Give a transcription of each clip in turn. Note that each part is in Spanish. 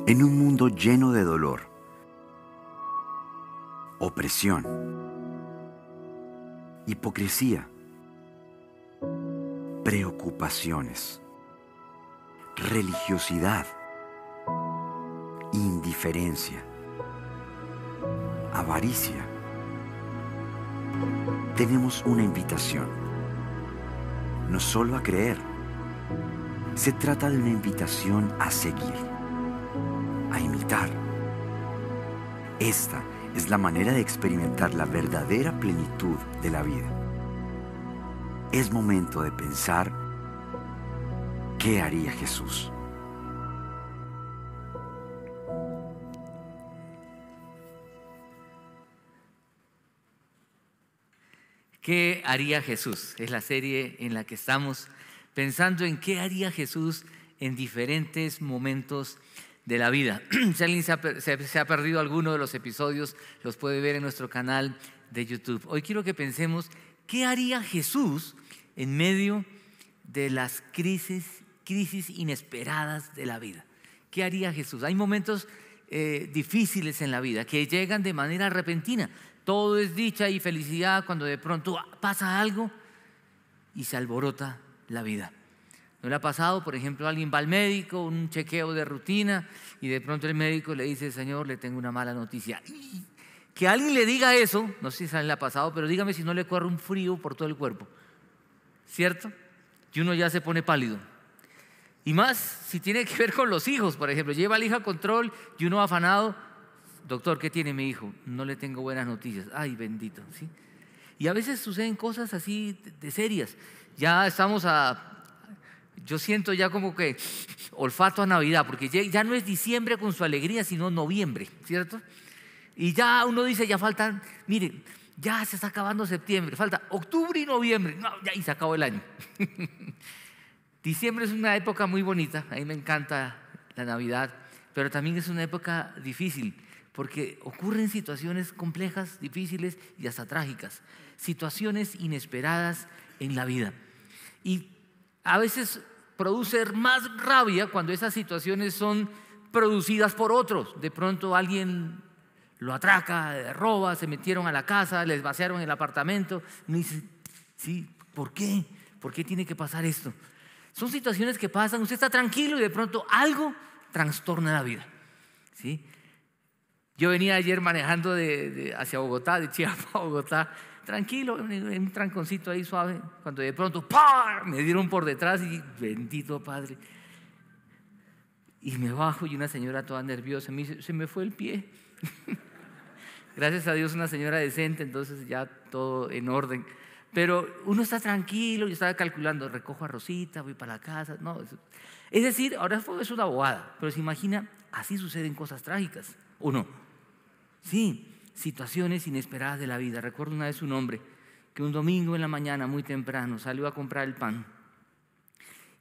En un mundo lleno de dolor, opresión, hipocresía, preocupaciones, religiosidad, indiferencia, avaricia, tenemos una invitación, no solo a creer, se trata de una invitación a seguir, a imitar. Esta es la manera de experimentar la verdadera plenitud de la vida. Es momento de pensar, ¿qué haría Jesús? ¿Qué haría Jesús? Es la serie en la que estamos pensando en qué haría Jesús en diferentes momentos de la vida. Si alguien se ha perdido alguno de los episodios, los puede ver en nuestro canal de YouTube. Hoy quiero que pensemos qué haría Jesús en medio de las crisis inesperadas de la vida. ¿Qué haría Jesús? Hay momentos difíciles en la vida que llegan de manera repentina. Todo es dicha y felicidad cuando de pronto pasa algo y se alborota la vida. ¿No le ha pasado? Por ejemplo, alguien va al médico, un chequeo de rutina, y de pronto el médico le dice: Señor, le tengo una mala noticia. Y que alguien le diga eso, no sé si a él le ha pasado, pero dígame si no le corre un frío por todo el cuerpo, ¿cierto? Y uno ya se pone pálido. Y más si tiene que ver con los hijos, por ejemplo, lleva al hijo a control y uno afanado: doctor, ¿qué tiene mi hijo? No le tengo buenas noticias. Ay, bendito, ¿sí? Y a veces suceden cosas así de serias. Ya estamos yo siento ya como que olfato a Navidad, porque ya no es diciembre con su alegría, sino noviembre, ¿cierto? Y ya uno dice, ya faltan, miren, ya se está acabando septiembre, falta octubre y noviembre, no, ya, y se acabó el año. Diciembre es una época muy bonita, a mí me encanta la Navidad, pero también es una época difícil, porque ocurren situaciones complejas, difíciles y hasta trágicas, situaciones inesperadas en la vida. Y a veces produce más rabia cuando esas situaciones son producidas por otros. De pronto alguien lo atraca, roba, se metieron a la casa, les vaciaron el apartamento. Uno dice, sí, ¿por qué? ¿Por qué tiene que pasar esto? Son situaciones que pasan, usted está tranquilo y de pronto algo trastorna la vida, ¿sí? Yo venía ayer manejando hacia Bogotá, de Chiapas a Bogotá, tranquilo, en un tranconcito ahí suave, cuando de pronto ¡pah!, me dieron por detrás y bendito Padre. Y me bajo y una señora toda nerviosa me dice, se me fue el pie. Gracias a Dios una señora decente, entonces ya todo en orden. Pero uno está tranquilo, yo estaba calculando, recojo a Rosita, voy para la casa. No, es decir, ahora es una bobada, pero se imagina, así suceden cosas trágicas, ¿o no? Sí, situaciones inesperadas de la vida. Recuerdo una vez un hombre que un domingo en la mañana muy temprano salió a comprar el pan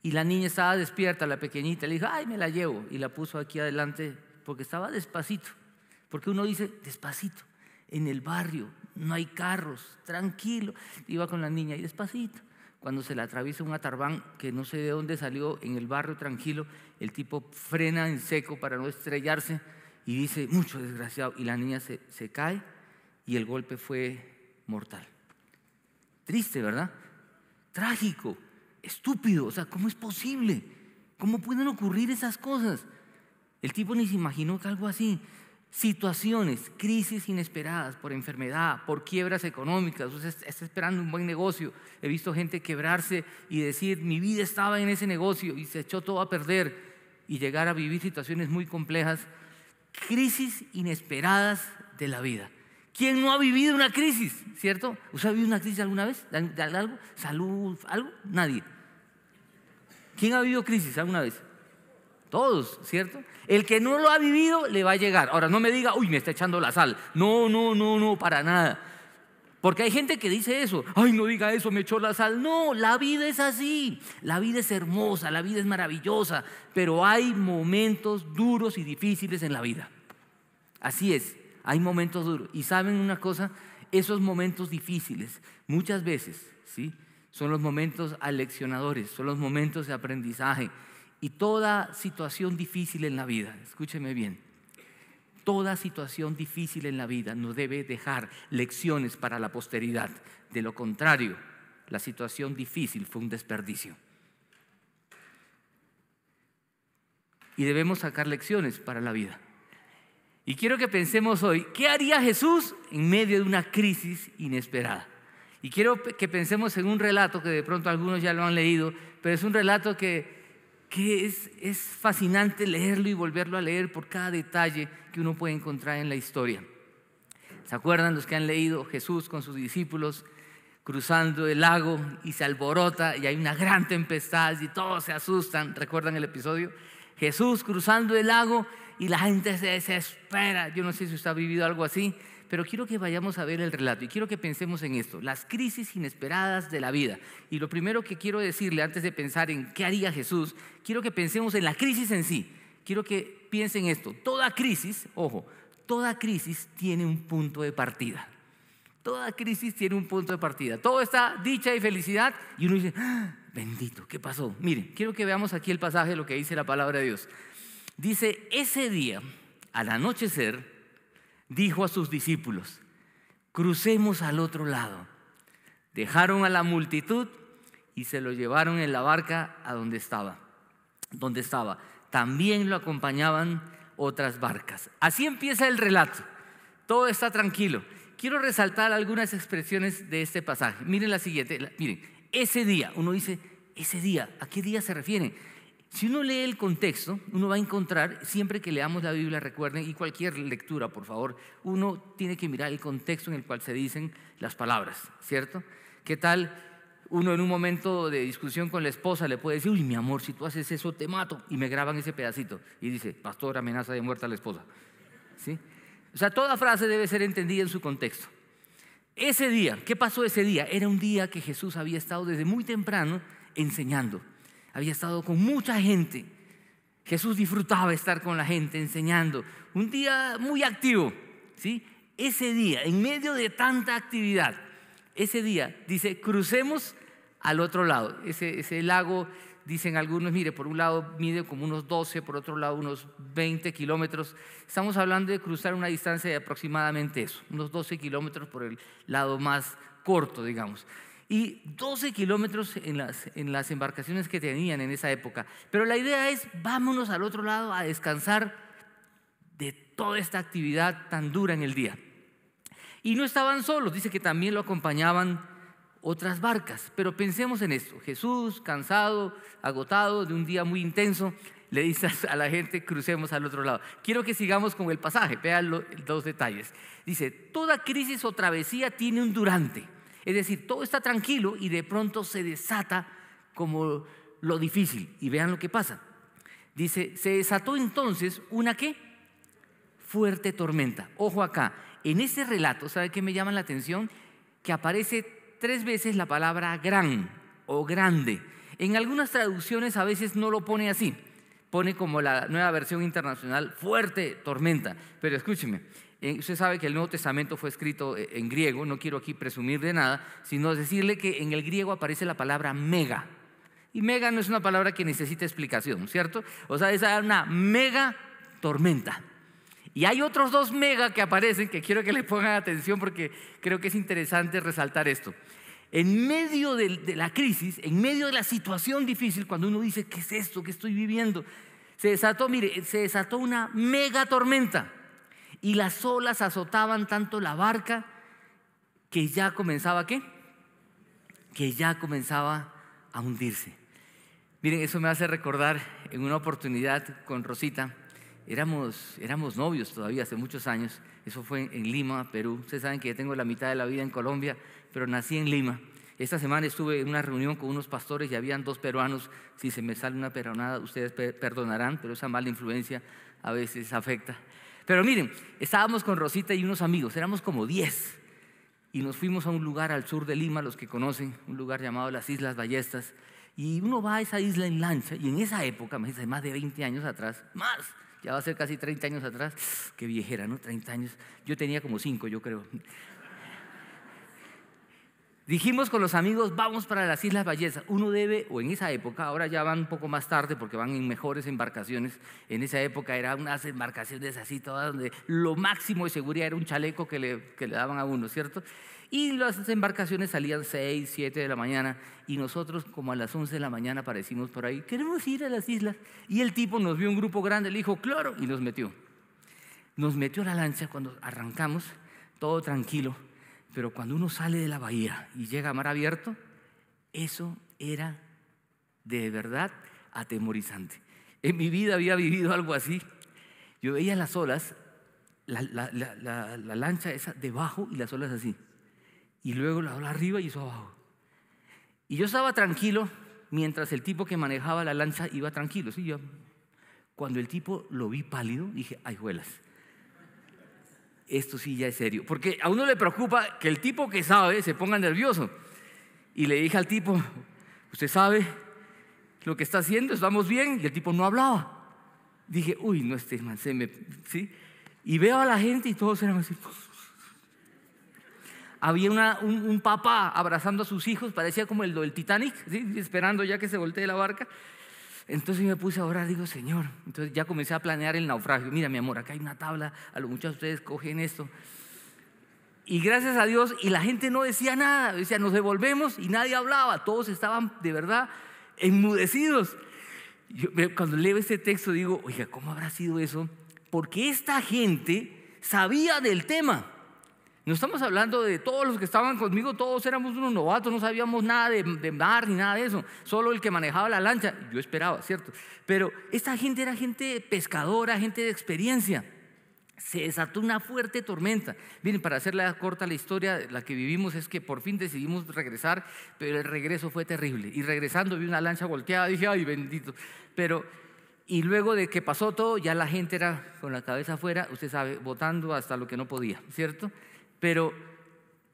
y la niña estaba despierta, la pequeñita, le dijo, ay, me la llevo, y la puso aquí adelante porque estaba despacito, porque uno dice despacito, en el barrio no hay carros, tranquilo, iba con la niña y despacito. Cuando se le atraviesa un atarbán que no sé de dónde salió en el barrio tranquilo, el tipo frena en seco para no estrellarse y dice, mucho desgraciado, y la niña se cae y el golpe fue mortal. Triste, ¿verdad? Trágico, estúpido, o sea, ¿cómo es posible? ¿Cómo pueden ocurrir esas cosas? El tipo ni se imaginó que algo así. Situaciones, crisis inesperadas por enfermedad, por quiebras económicas. Usted está esperando un buen negocio. He visto gente quebrarse y decir, mi vida estaba en ese negocio y se echó todo a perder y llegar a vivir situaciones muy complejas. Crisis inesperadas de la vida. ¿Quién no ha vivido una crisis? ¿Cierto? ¿Usted ha vivido una crisis alguna vez? ¿De algo? ¿Salud? ¿Algo? Nadie. ¿Quién ha vivido crisis alguna vez? Todos, ¿cierto? El que no lo ha vivido le va a llegar. Ahora, no me diga, uy, me está echando la sal. No, para nada. Porque hay gente que dice eso. Ay, no diga eso, me echó la sal. No, la vida es así. La vida es hermosa, la vida es maravillosa. Pero hay momentos duros y difíciles en la vida. Así es, hay momentos duros. Y ¿saben una cosa? Esos momentos difíciles, muchas veces, ¿sí?, son los momentos aleccionadores, son los momentos de aprendizaje. Y toda situación difícil en la vida, escúcheme bien, toda situación difícil en la vida nos debe dejar lecciones para la posteridad. De lo contrario, la situación difícil fue un desperdicio. Y debemos sacar lecciones para la vida. Y quiero que pensemos hoy, ¿qué haría Jesús en medio de una crisis inesperada? Y quiero que pensemos en un relato que de pronto algunos ya lo han leído, pero es un relato que es fascinante leerlo y volverlo a leer por cada detalle que uno puede encontrar en la historia. ¿Se acuerdan los que han leído Jesús con sus discípulos cruzando el lago y se alborota y hay una gran tempestad y todos se asustan? ¿Recuerdan el episodio? Jesús cruzando el lago y la gente se desespera. Yo no sé si usted ha vivido algo así, pero quiero que vayamos a ver el relato y quiero que pensemos en esto, las crisis inesperadas de la vida. Y lo primero que quiero decirle antes de pensar en qué haría Jesús, quiero que pensemos en la crisis en sí. Quiero que piensen esto, toda crisis, ojo, toda crisis tiene un punto de partida. Toda crisis tiene un punto de partida. Todo está dicha y felicidad y uno dice, ¡ah, bendito! ¿Qué pasó? Miren, quiero que veamos aquí el pasaje de lo que dice la palabra de Dios. Dice, ese día, al anochecer, dijo a sus discípulos, crucemos al otro lado. Dejaron a la multitud y se lo llevaron en la barca a donde estaba. También lo acompañaban otras barcas. Así empieza el relato. Todo está tranquilo. Quiero resaltar algunas expresiones de este pasaje. Miren la siguiente. Miren, ese día. Uno dice, ese día. ¿A qué día se refieren? Si uno lee el contexto, uno va a encontrar, siempre que leamos la Biblia, recuerden, y cualquier lectura, por favor, uno tiene que mirar el contexto en el cual se dicen las palabras, ¿cierto? ¿Qué tal uno en un momento de discusión con la esposa le puede decir, uy, mi amor, si tú haces eso te mato, y me graban ese pedacito, y dice, pastor, amenaza de muerte a la esposa, ¿sí? O sea, toda frase debe ser entendida en su contexto. Ese día, ¿qué pasó ese día? Era un día que Jesús había estado desde muy temprano enseñando. Había estado con mucha gente. Jesús disfrutaba estar con la gente enseñando. Un día muy activo, ¿sí? Ese día, en medio de tanta actividad, ese día, dice, crucemos al otro lado. Ese lago, dicen algunos, mire, por un lado mide como unos 12, por otro lado unos 20 kilómetros. Estamos hablando de cruzar una distancia de aproximadamente eso, unos 12 kilómetros por el lado más corto, digamos. Y 12 kilómetros en las embarcaciones que tenían en esa época. Pero la idea es, vámonos al otro lado a descansar de toda esta actividad tan dura en el día. Y no estaban solos, dice que también lo acompañaban otras barcas. Pero pensemos en esto, Jesús, cansado, agotado de un día muy intenso, le dice a la gente, crucemos al otro lado. Quiero que sigamos con el pasaje, vean los dos detalles. Dice, toda crisis o travesía tiene un durante. Es decir, todo está tranquilo y de pronto se desata como lo difícil. Y vean lo que pasa. Dice, se desató entonces una ¿qué? Fuerte tormenta. Ojo acá, en ese relato, ¿sabe qué me llama la atención? Que aparece 3 veces la palabra gran o grande. En algunas traducciones a veces no lo pone así. Pone como la Nueva Versión Internacional, fuerte tormenta. Pero escúcheme. Usted sabe que el Nuevo Testamento fue escrito en griego, no quiero aquí presumir de nada, sino decirle que en el griego aparece la palabra mega. Y mega no es una palabra que necesita explicación, ¿cierto? O sea, es una mega tormenta. Y hay otros 2 mega que aparecen que quiero que le pongan atención porque creo que es interesante resaltar esto. En medio de la crisis, en medio de la situación difícil, cuando uno dice, ¿qué es esto? ¿Qué estoy viviendo? Se desató una mega tormenta. Y las olas azotaban tanto la barca que ya comenzaba ¿qué? Que ya comenzaba a hundirse. Miren, eso me hace recordar en una oportunidad con Rosita. Éramos novios todavía hace muchos años. Eso fue en Lima, Perú. Ustedes saben que yo tengo la mitad de la vida en Colombia, pero nací en Lima. Esta semana estuve en una reunión con unos pastores y habían 2 peruanos. Si se me sale una peronada, ustedes perdonarán, pero esa mala influencia a veces afecta. Pero miren, estábamos con Rosita y unos amigos, éramos como 10 y nos fuimos a un lugar al sur de Lima, los que conocen, un lugar llamado las Islas Ballestas, y uno va a esa isla en lancha y en esa época, más de 20 años atrás, ya va a ser casi 30 años atrás, qué viejera, ¿no? 30 años, yo tenía como 5, yo creo. Dijimos con los amigos, vamos para las Islas Ballestas. Uno debe, o en esa época, ahora ya van un poco más tarde porque van en mejores embarcaciones. En esa época eran unas embarcaciones así todas donde lo máximo de seguridad era un chaleco que le daban a uno, ¿cierto? Y las embarcaciones salían 6, 7 de la mañana y nosotros como a las 11 de la mañana aparecimos por ahí, queremos ir a las islas. Y el tipo nos vio un grupo grande, le dijo, claro, y nos metió. Nos metió a la lancha cuando arrancamos, todo tranquilo. Pero cuando uno sale de la bahía y llega a mar abierto, eso era de verdad atemorizante. En mi vida había vivido algo así. Yo veía las olas, la lancha esa debajo y las olas así. Y luego la ola arriba y eso abajo. Y yo estaba tranquilo mientras el tipo que manejaba la lancha iba tranquilo. ¿Sí? Cuando el tipo lo vi pálido, dije, ay, juelas. Esto sí ya es serio, porque a uno le preocupa que el tipo que sabe se ponga nervioso. Y le dije al tipo, ¿usted sabe lo que está haciendo? ¿Estamos bien? Y el tipo no hablaba. Dije, uy, no, este man se me... ¿sí? Y veo a la gente y todos eran así. Había un papá abrazando a sus hijos, parecía como el del Titanic, ¿sí? Esperando ya que se voltee la barca. Entonces me puse a orar, digo, Señor. Entonces ya comencé a planear el naufragio. Mira, mi amor, acá hay una tabla, a lo mucho ustedes cogen esto. Y gracias a Dios, y la gente no decía nada, decía, nos devolvemos y nadie hablaba, todos estaban de verdad enmudecidos. Cuando leo este texto digo, oiga, ¿cómo habrá sido eso? Porque esta gente sabía del tema. No estamos hablando de todos los que estaban conmigo, todos éramos unos novatos, no sabíamos nada de mar ni nada de eso, solo el que manejaba la lancha, yo esperaba, ¿cierto? Pero esta gente era gente pescadora, gente de experiencia. Se desató una fuerte tormenta. Miren, para hacerla corta la historia, la que vivimos es que por fin decidimos regresar, pero el regreso fue terrible. Y regresando vi una lancha volteada, dije, ay, bendito. Y luego de que pasó todo, ya la gente era con la cabeza afuera, usted sabe, botando hasta lo que no podía, ¿cierto? Pero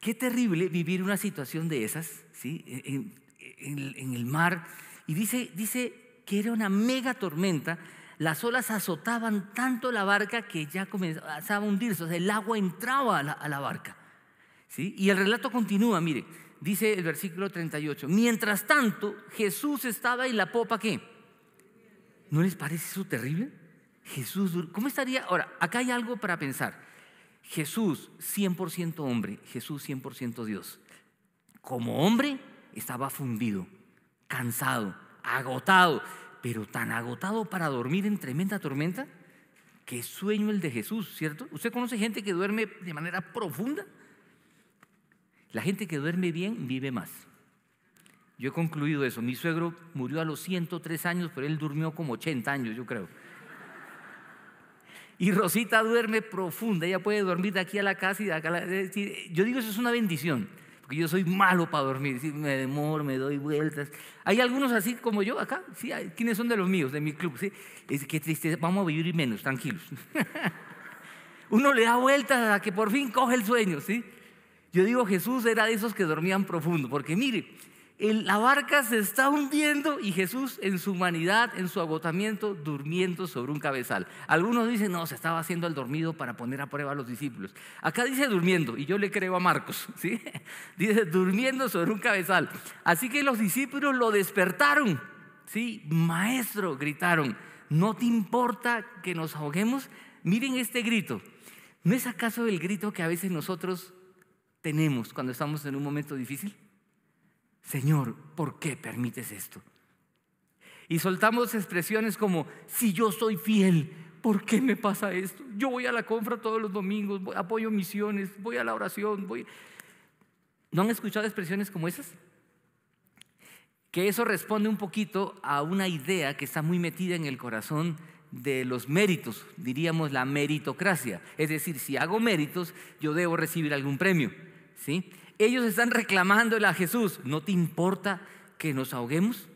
qué terrible vivir una situación de esas, ¿sí? En el mar. Y dice que era una mega tormenta. Las olas azotaban tanto la barca que ya comenzaba a hundirse. O sea, el agua entraba a la barca, ¿sí? Y el relato continúa, mire. Dice el versículo 38. Mientras tanto, Jesús estaba en la popa, ¿qué? ¿No les parece eso terrible? Jesús, ¿cómo estaría? Ahora, acá hay algo para pensar. Jesús 100% hombre, Jesús 100% Dios. Como hombre estaba fundido, cansado, agotado, pero tan agotado para dormir en tremenda tormenta. Qué sueño el de Jesús, ¿cierto? ¿Usted conoce gente que duerme de manera profunda? La gente que duerme bien vive más. Yo he concluido eso. Mi suegro murió a los 103 años, pero él durmió como 80 años, yo creo. Y Rosita duerme profunda, ella puede dormir de aquí a la casa y de acá. Yo digo, eso es una bendición, porque yo soy malo para dormir, ¿sí? Me demoro, me doy vueltas. Hay algunos así como yo acá, ¿sí? ¿Quiénes son de los míos, de mi club? ¿Sí? Qué tristeza, vamos a vivir menos, tranquilos. Uno le da vueltas a que por fin coge el sueño, ¿sí? Yo digo, Jesús era de esos que dormían profundo, porque mire, la barca se está hundiendo y Jesús en su humanidad, en su agotamiento, durmiendo sobre un cabezal. Algunos dicen, no, se estaba haciendo el dormido para poner a prueba a los discípulos. Acá dice durmiendo y yo le creo a Marcos, ¿sí? Dice durmiendo sobre un cabezal. Así que los discípulos lo despertaron, ¿sí? Maestro, gritaron, ¿no te importa que nos ahoguemos? Miren este grito. ¿No es acaso el grito que a veces nosotros tenemos cuando estamos en un momento difícil? Señor, ¿por qué permites esto? Y soltamos expresiones como, si yo soy fiel, ¿por qué me pasa esto? Yo voy a la confra todos los domingos, apoyo misiones, voy a la oración. ¿No han escuchado expresiones como esas? Que eso responde un poquito a una idea que está muy metida en el corazón de los méritos, diríamos la meritocracia. Es decir, si hago méritos, yo debo recibir algún premio, ¿sí? Ellos están reclamándole a Jesús, ¿no te importa que nos ahoguemos?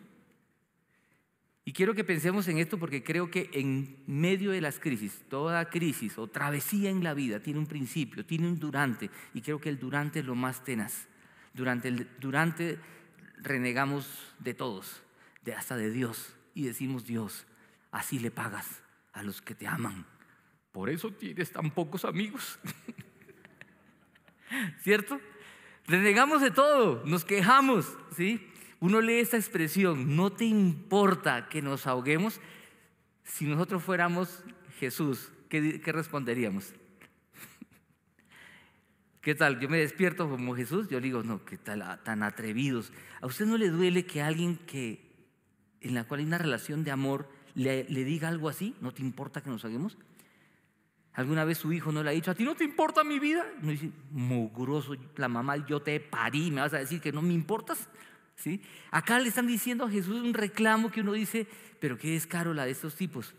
Y quiero que pensemos en esto porque creo que en medio de las crisis, toda crisis o travesía en la vida tiene un principio, tiene un durante, y creo que el durante es lo más tenaz. Durante el durante renegamos de todos, hasta de Dios, y decimos, Dios, así le pagas a los que te aman. Por eso tienes tan pocos amigos. ¿Cierto? Renegamos de todo, nos quejamos, ¿sí? Uno lee esta expresión, no te importa que nos ahoguemos. Si nosotros fuéramos Jesús, ¿qué responderíamos? ¿Qué tal? Yo me despierto como Jesús, yo digo, no, ¿qué tal tan atrevidos? ¿A usted no le duele que alguien en la cual hay una relación de amor le diga algo así? ¿No te importa que nos ahoguemos? ¿Alguna vez su hijo no le ha dicho, a ti no te importa mi vida? No dice, mugroso, la mamá, yo te parí, ¿me vas a decir que no me importas? ¿Sí? Acá le están diciendo a Jesús un reclamo que uno dice, pero qué descaro la de estos tipos.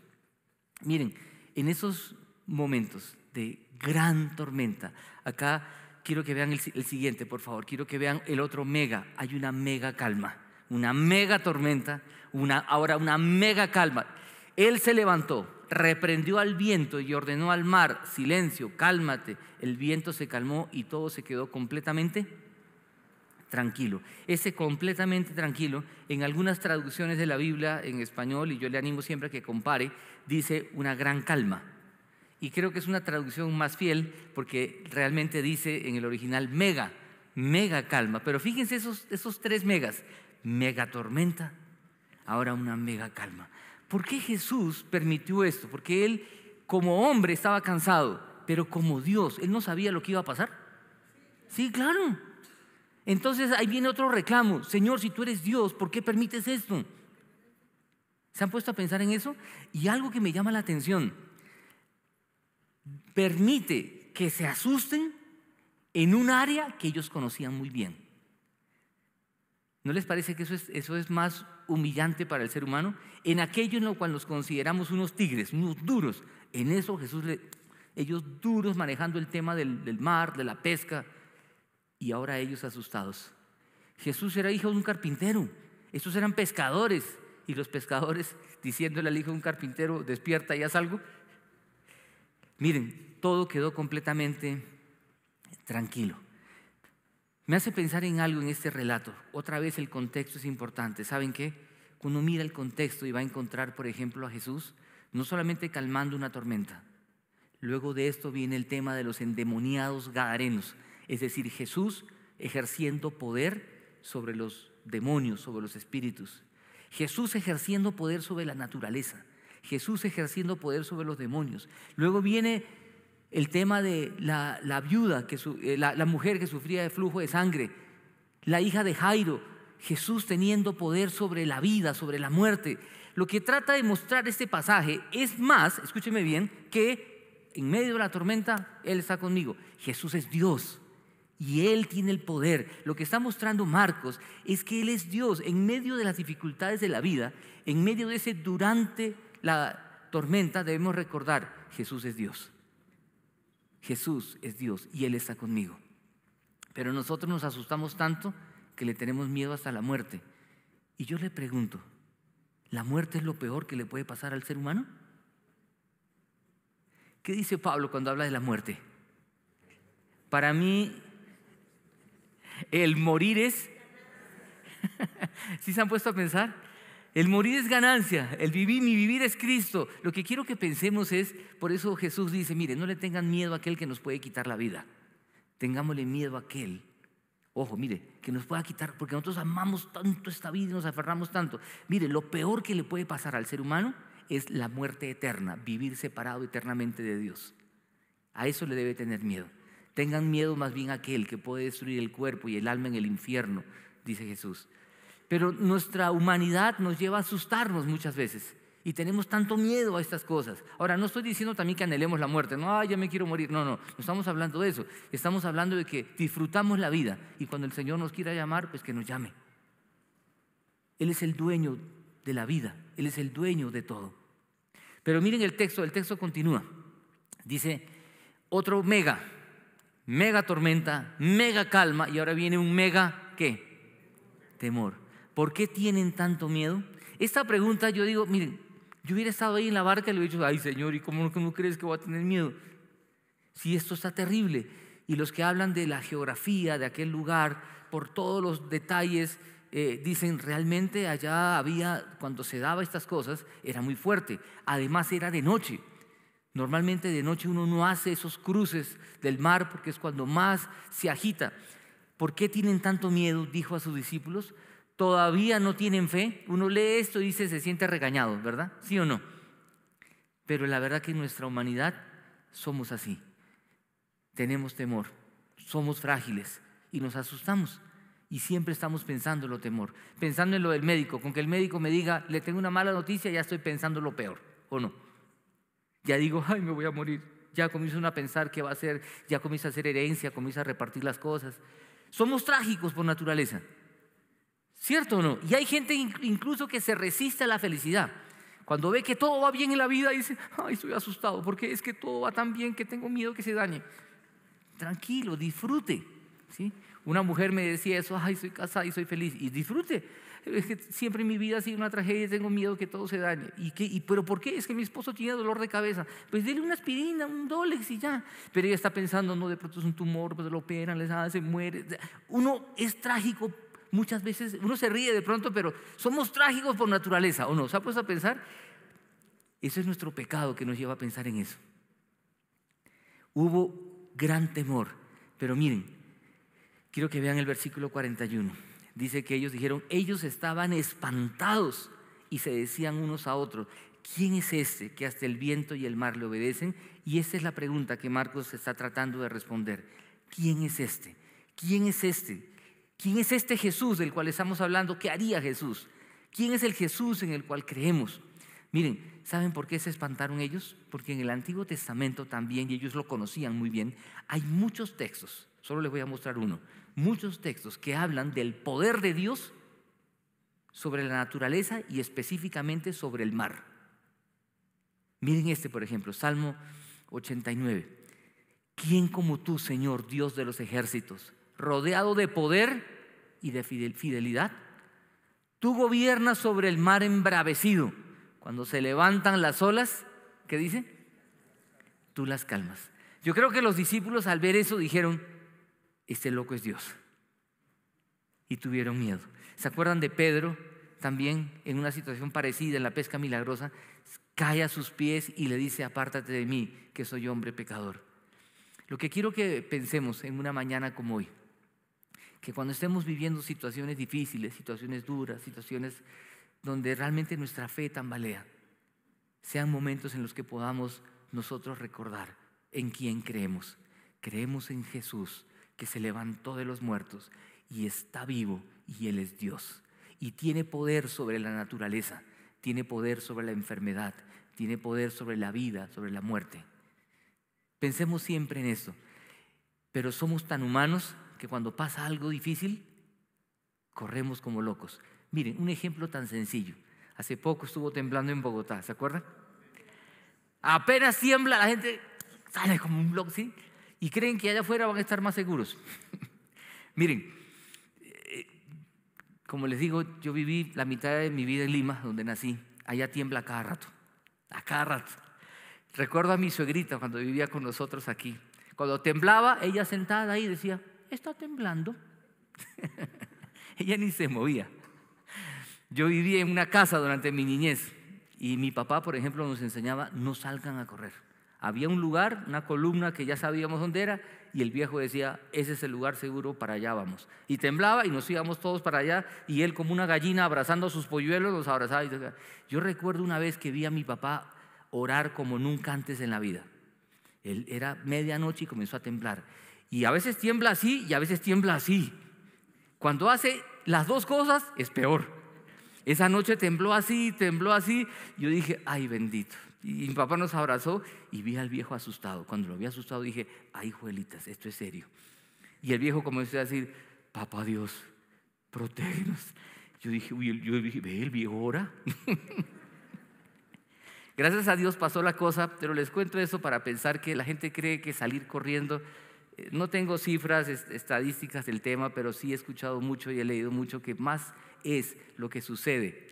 Miren, en esos momentos de gran tormenta, acá quiero que vean el siguiente, por favor, quiero que vean el otro mega. Hay una mega calma, una mega tormenta, ahora una mega calma. Él se levantó, reprendió al viento y ordenó al mar, silencio, cálmate. El viento se calmó y todo se quedó completamente tranquilo. Ese completamente tranquilo, en algunas traducciones de la Biblia en español, y yo le animo siempre a que compare, dice una gran calma. Y creo que es una traducción más fiel porque realmente dice en el original mega calma. Pero fíjense esos tres megas, mega tormenta, ahora una mega calma. ¿Por qué Jesús permitió esto? Porque Él como hombre estaba cansado, pero como Dios, Él no sabía lo que iba a pasar. Sí, claro. Entonces ahí viene otro reclamo. Señor, si tú eres Dios, ¿por qué permites esto? ¿Se han puesto a pensar en eso? Y algo que me llama la atención, permite que se asusten en un área que ellos conocían muy bien. ¿No les parece que eso es más humillante para el ser humano? En aquello en lo cual nos consideramos unos tigres, unos duros, en eso ellos duros manejando el tema del mar, de la pesca, y ahora ellos asustados. Jesús era hijo de un carpintero, estos eran pescadores, y los pescadores diciéndole al hijo de un carpintero, despierta y haz algo. Miren, todo quedó completamente tranquilo. Me hace pensar en algo en este relato. Otra vez el contexto es importante. ¿Saben qué? Cuando mira el contexto y va a encontrar, por ejemplo, a Jesús, no solamente calmando una tormenta. Luego de esto viene el tema de los endemoniados gadarenos. Es decir, Jesús ejerciendo poder sobre los demonios, sobre los espíritus. Jesús ejerciendo poder sobre la naturaleza. Jesús ejerciendo poder sobre los demonios. Luego viene el tema de la viuda, la mujer que sufría de flujo de sangre, la hija de Jairo, Jesús teniendo poder sobre la vida, sobre la muerte. Lo que trata de mostrar este pasaje es más, escúcheme bien, que en medio de la tormenta Él está conmigo. Jesús es Dios y Él tiene el poder. Lo que está mostrando Marcos es que Él es Dios en medio de las dificultades de la vida, en medio de ese durante la tormenta debemos recordar, Jesús es Dios. Jesús es Dios y Él está conmigo. Pero nosotros nos asustamos tanto que le tenemos miedo hasta la muerte. Y yo le pregunto, ¿la muerte es lo peor que le puede pasar al ser humano? ¿Qué dice Pablo cuando habla de la muerte? Para mí, el morir es... ¿Sí se han puesto a pensar? El morir es ganancia, mi vivir es Cristo. Lo que quiero que pensemos es, por eso Jesús dice, mire, no le tengan miedo a aquel que nos puede quitar la vida. Tengámosle miedo a aquel, ojo, mire, que nos pueda quitar, porque nosotros amamos tanto esta vida y nos aferramos tanto. Mire, lo peor que le puede pasar al ser humano es la muerte eterna, vivir separado eternamente de Dios. A eso le debe tener miedo. Tengan miedo más bien a aquel que puede destruir el cuerpo y el alma en el infierno, dice Jesús. Pero nuestra humanidad nos lleva a asustarnos muchas veces y tenemos tanto miedo a estas cosas. Ahora, no estoy diciendo también que anhelemos la muerte. No, ya me quiero morir. No estamos hablando de eso. Estamos hablando de que disfrutamos la vida y cuando el Señor nos quiera llamar, pues que nos llame. Él es el dueño de la vida. Él es el dueño de todo. Pero miren el texto continúa. Dice, otro mega tormenta, mega calma y ahora viene un mega, ¿qué? Temor. ¿Por qué tienen tanto miedo? Esta pregunta yo digo, miren, yo hubiera estado ahí en la barca y le hubiera dicho, ay Señor, ¿y cómo crees que voy a tener miedo? Si esto está terrible. Y los que hablan de la geografía de aquel lugar, por todos los detalles, dicen realmente allá había, cuando se daba estas cosas, era muy fuerte. Además era de noche. Normalmente de noche uno no hace esos cruces del mar porque es cuando más se agita. ¿Por qué tienen tanto miedo?, dijo a sus discípulos. ¿Todavía no tienen fe? Uno lee esto y dice, se siente regañado, ¿verdad? ¿Sí o no? Pero la verdad que en nuestra humanidad somos así. Tenemos temor, somos frágiles y nos asustamos. Y siempre estamos pensando en lo temor, pensando en lo del médico. Con que el médico me diga, le tengo una mala noticia, ya estoy pensando lo peor, ¿o no? Ya digo, ay, me voy a morir. Ya comienzo a pensar qué va a hacer, ya comienzo a hacer herencia, comienzo a repartir las cosas. Somos trágicos por naturaleza, ¿cierto o no? Y hay gente incluso que se resiste a la felicidad. Cuando ve que todo va bien en la vida, dice, ay, estoy asustado, porque es que todo va tan bien que tengo miedo que se dañe. Tranquilo, disfrute, ¿sí? Una mujer me decía eso, ay, soy casada y soy feliz. Y disfrute. Es que siempre en mi vida ha sido una tragedia y tengo miedo que todo se dañe. ¿Pero por qué? Es que mi esposo tiene dolor de cabeza. Pues dele una aspirina, un Dolex y ya. Pero ella está pensando, no, de pronto es un tumor, pues lo operan, se muere. Uno es trágico muchas veces, uno se ríe de pronto, pero somos trágicos por naturaleza, ¿o no? ¿Se ha puesto a pensar? Eso es nuestro pecado que nos lleva a pensar en eso. Hubo gran temor, pero miren, quiero que vean el versículo 41. Dice que ellos dijeron, ellos estaban espantados y se decían unos a otros, ¿quién es este que hasta el viento y el mar le obedecen? Y esta es la pregunta que Marcos está tratando de responder. ¿Quién es este? ¿Quién es este? ¿Quién es este Jesús del cual estamos hablando? ¿Qué haría Jesús? ¿Quién es el Jesús en el cual creemos? Miren, ¿saben por qué se espantaron ellos? Porque en el Antiguo Testamento también, y ellos lo conocían muy bien, hay muchos textos, solo les voy a mostrar uno, muchos textos que hablan del poder de Dios sobre la naturaleza y específicamente sobre el mar. Miren este, por ejemplo, Salmo 89. ¿Quién como tú, Señor, Dios de los ejércitos, rodeado de poder y de fidelidad? Tú gobiernas sobre el mar embravecido. Cuando se levantan las olas, ¿qué dice? Tú las calmas. Yo creo que los discípulos al ver eso dijeron, este loco es Dios. Y tuvieron miedo. ¿Se acuerdan de Pedro? También en una situación parecida en la pesca milagrosa, cae a sus pies y le dice, apártate de mí, que soy hombre pecador. Lo que quiero que pensemos en una mañana como hoy, que cuando estemos viviendo situaciones difíciles, situaciones duras, situaciones donde realmente nuestra fe tambalea, sean momentos en los que podamos nosotros recordar en quién creemos. Creemos en Jesús, que se levantó de los muertos y está vivo, y Él es Dios. Y tiene poder sobre la naturaleza, tiene poder sobre la enfermedad, tiene poder sobre la vida, sobre la muerte. Pensemos siempre en esto. Pero somos tan humanos que cuando pasa algo difícil, corremos como locos. Miren, un ejemplo tan sencillo. Hace poco estuvo temblando en Bogotá, ¿se acuerdan? Apenas tiembla, la gente sale como un loco, ¿sí? Y creen que allá afuera van a estar más seguros. Miren, como les digo, yo viví la mitad de mi vida en Lima, donde nací. Allá tiembla a cada rato, a cada rato. Recuerdo a mi suegrita cuando vivía con nosotros aquí. Cuando temblaba, ella sentada ahí decía, está temblando. Ella ni se movía. Yo viví en una casa durante mi niñez y mi papá, por ejemplo, nos enseñaba, no salgan a correr. Había un lugar, una columna que ya sabíamos dónde era, y el viejo decía, ese es el lugar seguro, para allá vamos. Y temblaba y nos íbamos todos para allá, y él como una gallina abrazando a sus polluelos los abrazaba. Yo recuerdo una vez que vi a mi papá orar como nunca antes en la vida. Él era medianoche y comenzó a temblar. Y a veces tiembla así y a veces tiembla así. Cuando hace las dos cosas es peor. Esa noche tembló así. Yo dije, ay bendito. Y mi papá nos abrazó y vi al viejo asustado. Cuando lo vi asustado dije, ay juelitas, esto es serio. Y el viejo comenzó a decir, papá Dios, protégenos. Yo dije, ve, el viejo ora. Gracias a Dios pasó la cosa, pero les cuento eso para pensar que la gente cree que salir corriendo, no tengo cifras estadísticas del tema, pero sí he escuchado mucho y he leído mucho que más es lo que sucede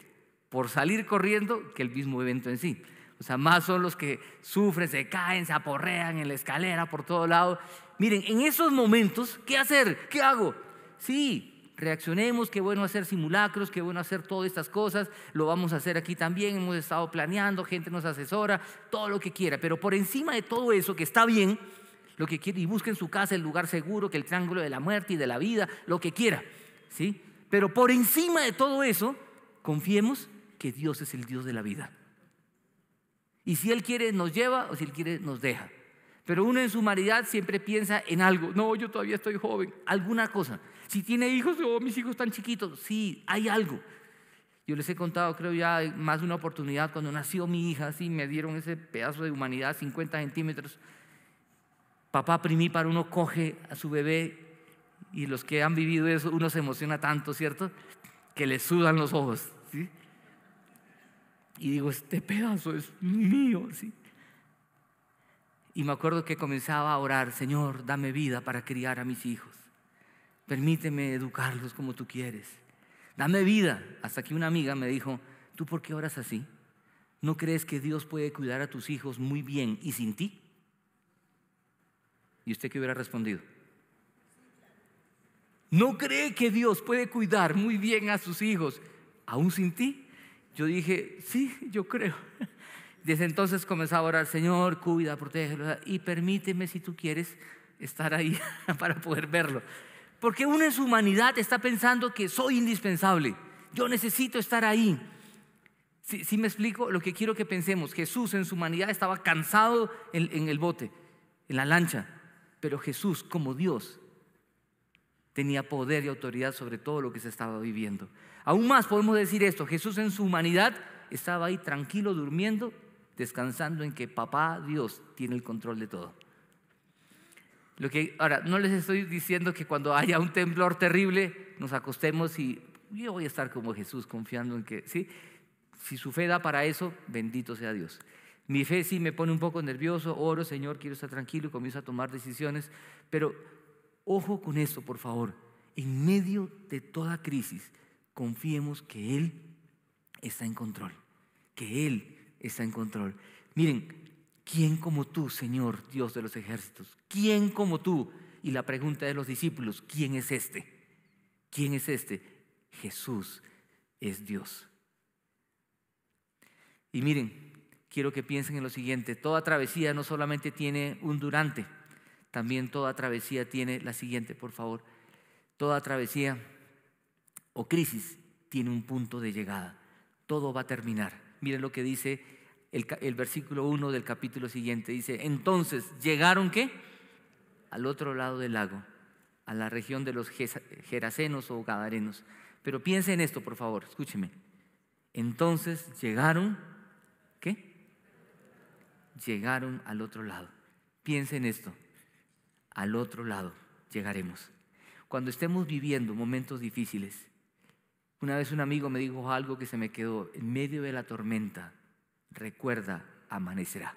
por salir corriendo que el mismo evento en sí. O sea, más son los que sufren, se caen, se aporrean en la escalera por todo lado. Miren, en esos momentos, ¿qué hacer? ¿Qué hago? Sí, reaccionemos, qué bueno hacer simulacros, qué bueno hacer todas estas cosas, lo vamos a hacer aquí también, hemos estado planeando, gente nos asesora, todo lo que quiera, pero por encima de todo eso que está bien, lo que quiera, y busque en su casa el lugar seguro, que el triángulo de la muerte y de la vida, lo que quiera, ¿sí? Pero por encima de todo eso, confiemos que Dios es el Dios de la vida. Y si Él quiere nos lleva, o si Él quiere nos deja. Pero uno en su humanidad siempre piensa en algo. No, yo todavía estoy joven. Alguna cosa. Si tiene hijos, mis hijos están chiquitos. Sí, hay algo. Yo les he contado, creo ya, más de una oportunidad cuando nació mi hija. Sí, me dieron ese pedazo de humanidad, 50 centímetros. Papá primíparo, uno coge a su bebé y los que han vivido eso, uno se emociona tanto, ¿cierto? Que le sudan los ojos, ¿sí? Y digo, este pedazo es mío, ¿sí? Y me acuerdo que comenzaba a orar, Señor, dame vida para criar a mis hijos. Permíteme educarlos como tú quieres. Dame vida. Hasta que una amiga me dijo, ¿tú por qué oras así? ¿No crees que Dios puede cuidar a tus hijos muy bien y sin ti? ¿Y usted qué hubiera respondido? ¿No cree que Dios puede cuidar muy bien a sus hijos aún sin ti? Yo dije, sí, yo creo. Desde entonces comenzaba a orar, Señor, cuida, protégelo y permíteme, si tú quieres, estar ahí para poder verlo. Porque uno en su humanidad está pensando que soy indispensable, yo necesito estar ahí. ¿Sí me explico? Lo que quiero que pensemos, Jesús en su humanidad estaba cansado en el bote, en la lancha, pero Jesús como Dios tenía poder y autoridad sobre todo lo que se estaba viviendo. Aún más podemos decir esto, Jesús en su humanidad estaba ahí tranquilo, durmiendo, descansando en que papá Dios tiene el control de todo. Ahora, no les estoy diciendo que cuando haya un temblor terrible nos acostemos y yo voy a estar como Jesús confiando en que, ¿sí? Si su fe da para eso, bendito sea Dios. Mi fe sí me pone un poco nervioso, oro, Señor, quiero estar tranquilo y comienzo a tomar decisiones, pero ojo con esto, por favor. En medio de toda crisis, confiemos que Él está en control, que Él está en control. Miren, ¿quién como tú, Señor, Dios de los ejércitos? ¿Quién como tú? Y la pregunta de los discípulos, ¿quién es este? ¿Quién es este? Jesús es Dios. Y miren, quiero que piensen en lo siguiente, toda travesía no solamente tiene un durante, también toda travesía tiene la siguiente, por favor. Toda travesía o crisis tiene un punto de llegada. Todo va a terminar. Miren lo que dice el versículo 1 del capítulo siguiente. Dice, entonces, ¿llegaron qué? Al otro lado del lago, a la región de los Gerasenos o Gadarenos. Pero piensen en esto, por favor, escúcheme. Entonces, ¿llegaron qué? Llegaron al otro lado. Piensen en esto. Al otro lado llegaremos. Cuando estemos viviendo momentos difíciles, una vez un amigo me dijo algo que se me quedó, en medio de la tormenta, recuerda, amanecerá.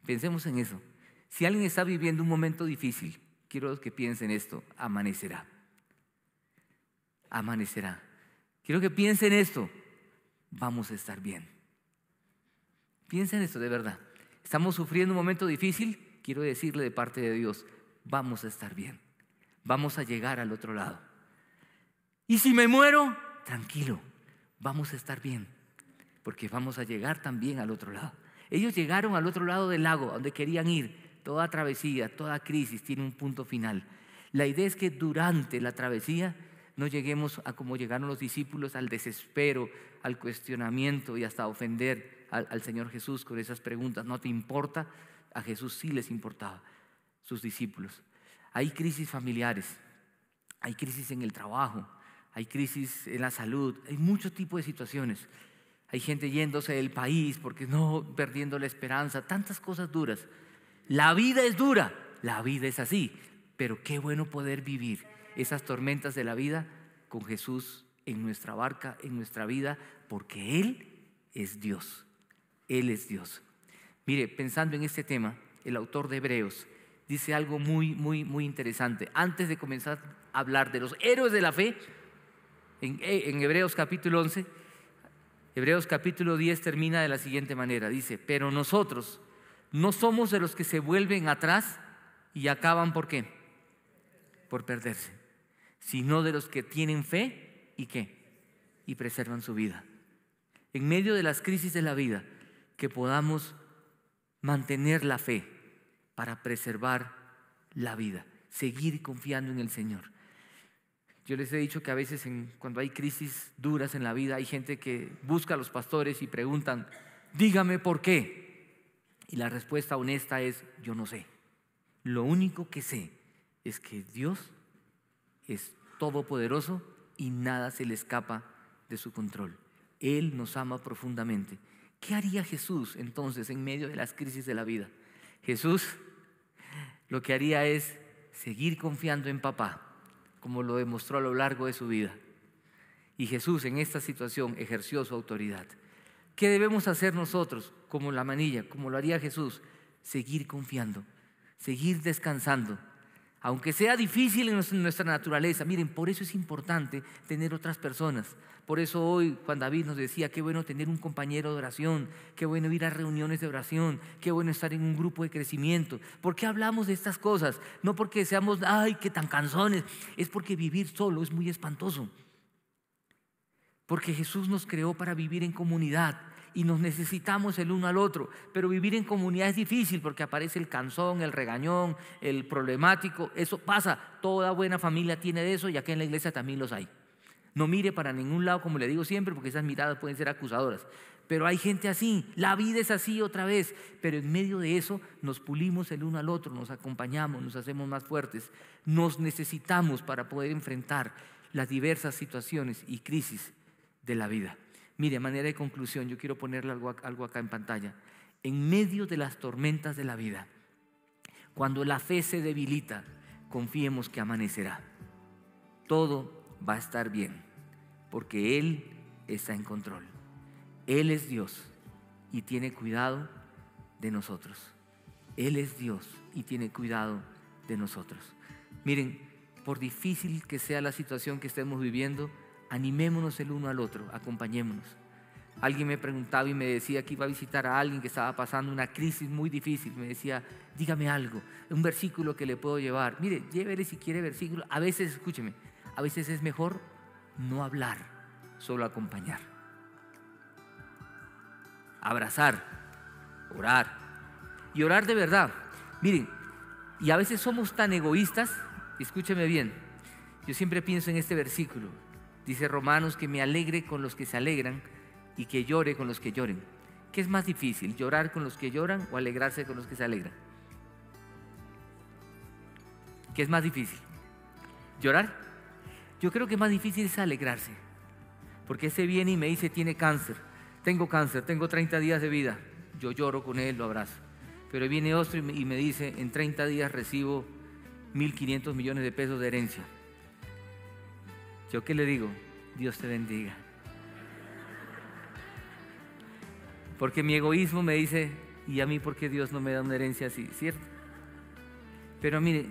Pensemos en eso. Si alguien está viviendo un momento difícil, quiero que piensen esto, amanecerá. Amanecerá. Quiero que piensen esto, vamos a estar bien. Piensen esto de verdad. Estamos sufriendo un momento difícil, quiero decirle de parte de Dios, vamos a estar bien. Vamos a llegar al otro lado. Y si me muero, tranquilo, vamos a estar bien, porque vamos a llegar también al otro lado. Ellos llegaron al otro lado del lago, donde querían ir. Toda travesía, toda crisis tiene un punto final. La idea es que durante la travesía no lleguemos a como llegaron los discípulos, al desespero, al cuestionamiento y hasta a ofender al Señor Jesús con esas preguntas. ¿No te importa? A Jesús sí les importaba, sus discípulos. Hay crisis familiares, hay crisis en el trabajo, hay crisis en la salud, hay muchos tipos de situaciones. Hay gente yéndose del país porque no, perdiendo la esperanza, tantas cosas duras. La vida es dura, la vida es así, pero qué bueno poder vivir esas tormentas de la vida con Jesús en nuestra barca, en nuestra vida, porque Él es Dios. Él es Dios. Mire, pensando en este tema, el autor de Hebreos dice algo muy interesante. Antes de comenzar a hablar de los héroes de la fe, en Hebreos capítulo 11, Hebreos capítulo 10 termina de la siguiente manera. Dice, pero nosotros no somos de los que se vuelven atrás y acaban ¿por qué? Por perderse, sino de los que tienen fe y ¿qué? Y preservan su vida. En medio de las crisis de la vida, que podamos mantener la fe para preservar la vida, seguir confiando en el Señor. Yo les he dicho que a veces cuando hay crisis duras en la vida, hay gente que busca a los pastores y preguntan, dígame por qué. Y la respuesta honesta es, yo no sé. Lo único que sé es que Dios es todopoderoso y nada se le escapa de su control. Él nos ama profundamente. ¿Qué haría Jesús entonces en medio de las crisis de la vida? Jesús lo que haría es seguir confiando en papá, como lo demostró a lo largo de su vida. Y Jesús en esta situación ejerció su autoridad. ¿Qué debemos hacer nosotros como la manilla, como lo haría Jesús? Seguir confiando, seguir descansando, aunque sea difícil en nuestra naturaleza. Miren, por eso es importante tener otras personas. Por eso hoy Juan David nos decía, qué bueno tener un compañero de oración, qué bueno ir a reuniones de oración, qué bueno estar en un grupo de crecimiento. ¿Por qué hablamos de estas cosas? No porque seamos, ay, qué tan cansones, es porque vivir solo es muy espantoso. Porque Jesús nos creó para vivir en comunidad y nos necesitamos el uno al otro. Pero vivir en comunidad es difícil porque aparece el cansón, el regañón, el problemático. Eso pasa, toda buena familia tiene de eso y acá en la iglesia también los hay. No mire para ningún lado, como le digo siempre, porque esas miradas pueden ser acusadoras. Pero hay gente así, la vida es así otra vez. Pero en medio de eso nos pulimos el uno al otro, nos acompañamos, nos hacemos más fuertes. Nos necesitamos para poder enfrentar las diversas situaciones y crisis de la vida. Mire, a manera de conclusión, yo quiero ponerle algo acá en pantalla. En medio de las tormentas de la vida, cuando la fe se debilita, confiemos que amanecerá. Todo va a estar bien, porque Él está en control. Él es Dios y tiene cuidado de nosotros. Él es Dios y tiene cuidado de nosotros. Miren, por difícil que sea la situación que estemos viviendo, animémonos el uno al otro, acompañémonos. Alguien me preguntaba y me decía que iba a visitar a alguien que estaba pasando una crisis muy difícil. Me decía, dígame algo, un versículo que le puedo llevar. Mire, llévele si quiere versículo. A veces, escúcheme, a veces es mejor no hablar, solo acompañar. Abrazar, orar y orar de verdad. Miren, y a veces somos tan egoístas, escúcheme bien, yo siempre pienso en este versículo. Dice Romanos que me alegre con los que se alegran y que llore con los que lloren. ¿Qué es más difícil, llorar con los que lloran o alegrarse con los que se alegran? ¿Qué es más difícil? ¿Llorar? Yo creo que más difícil es alegrarse, porque ese viene y me dice, tiene cáncer, tengo 30 días de vida. Yo lloro con él, lo abrazo. Pero viene otro y me dice, en 30 días recibo 1.500 millones de pesos de herencia. ¿Yo qué le digo? Dios te bendiga. Porque mi egoísmo me dice, ¿y a mí por qué Dios no me da una herencia así? ¿Cierto? Pero mire,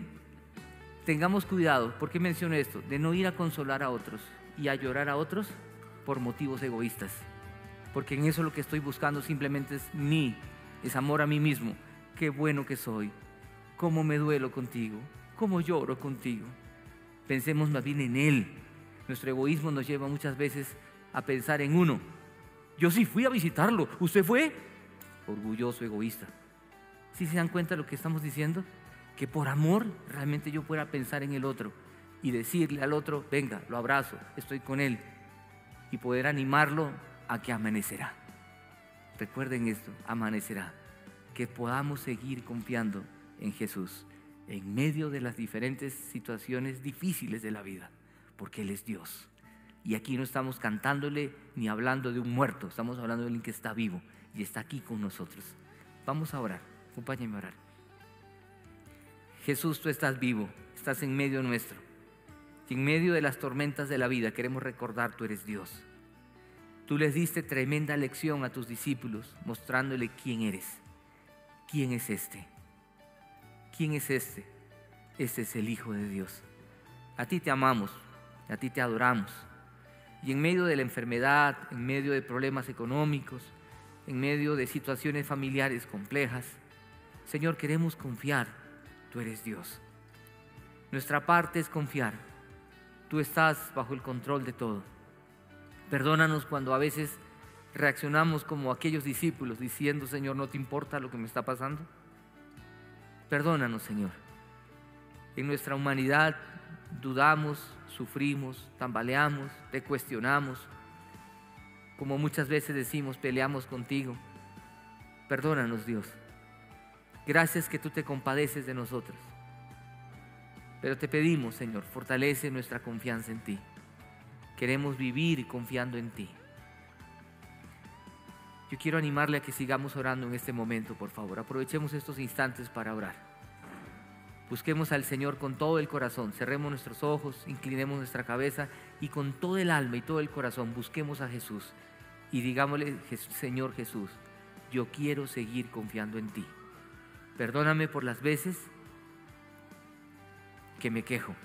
tengamos cuidado. ¿Por qué menciono esto? De no ir a consolar a otros y a llorar a otros por motivos egoístas. Porque en eso lo que estoy buscando simplemente es amor a mí mismo. Qué bueno que soy, cómo me duelo contigo, cómo lloro contigo. Pensemos más bien en Él. Nuestro egoísmo nos lleva muchas veces a pensar en uno. Yo sí fui a visitarlo, ¿usted fue? Orgulloso, egoísta. ¿Sí se dan cuenta de lo que estamos diciendo? Que por amor realmente yo pueda pensar en el otro y decirle al otro, venga, lo abrazo, estoy con él, y poder animarlo a que amanecerá. Recuerden esto, amanecerá. Que podamos seguir confiando en Jesús en medio de las diferentes situaciones difíciles de la vida, porque Él es Dios. Y aquí no estamos cantándole ni hablando de un muerto, estamos hablando de alguien que está vivo y está aquí con nosotros. Vamos a orar, acompáñenme a orar. Jesús, tú estás vivo, estás en medio nuestro. Y en medio de las tormentas de la vida queremos recordar, tú eres Dios. Tú les diste tremenda lección a tus discípulos, mostrándole quién eres. ¿Quién es este? ¿Quién es este? Este es el Hijo de Dios. A ti te amamos, a ti te adoramos. Y en medio de la enfermedad, en medio de problemas económicos, en medio de situaciones familiares complejas, Señor, queremos confiar, tú eres Dios. Nuestra parte es confiar, tú estás bajo el control de todo. Perdónanos cuando a veces reaccionamos como aquellos discípulos diciendo, Señor, ¿no te importa lo que me está pasando? Perdónanos, Señor. En nuestra humanidad dudamos, sufrimos, tambaleamos, te cuestionamos. Como muchas veces decimos, peleamos contigo. Perdónanos, Dios. Gracias que tú te compadeces de nosotros. Pero te pedimos, Señor, fortalece nuestra confianza en ti. Queremos vivir confiando en ti. Yo quiero animarle a que sigamos orando en este momento, por favor. Aprovechemos estos instantes para orar. Busquemos al Señor con todo el corazón. Cerremos nuestros ojos, inclinemos nuestra cabeza y con todo el alma y todo el corazón busquemos a Jesús. Y digámosle, Señor Jesús, yo quiero seguir confiando en ti. Perdóname por las veces que me quejo.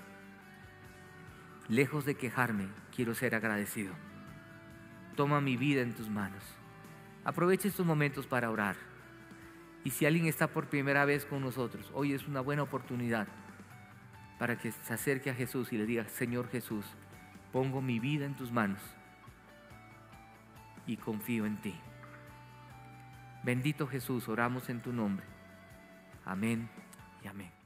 Lejos de quejarme, quiero ser agradecido. Toma mi vida en tus manos. Aprovecha estos momentos para orar. Y si alguien está por primera vez con nosotros, hoy es una buena oportunidad para que se acerque a Jesús y le diga, Señor Jesús, pongo mi vida en tus manos y confío en ti. Bendito Jesús, oramos en tu nombre. Amén y amén.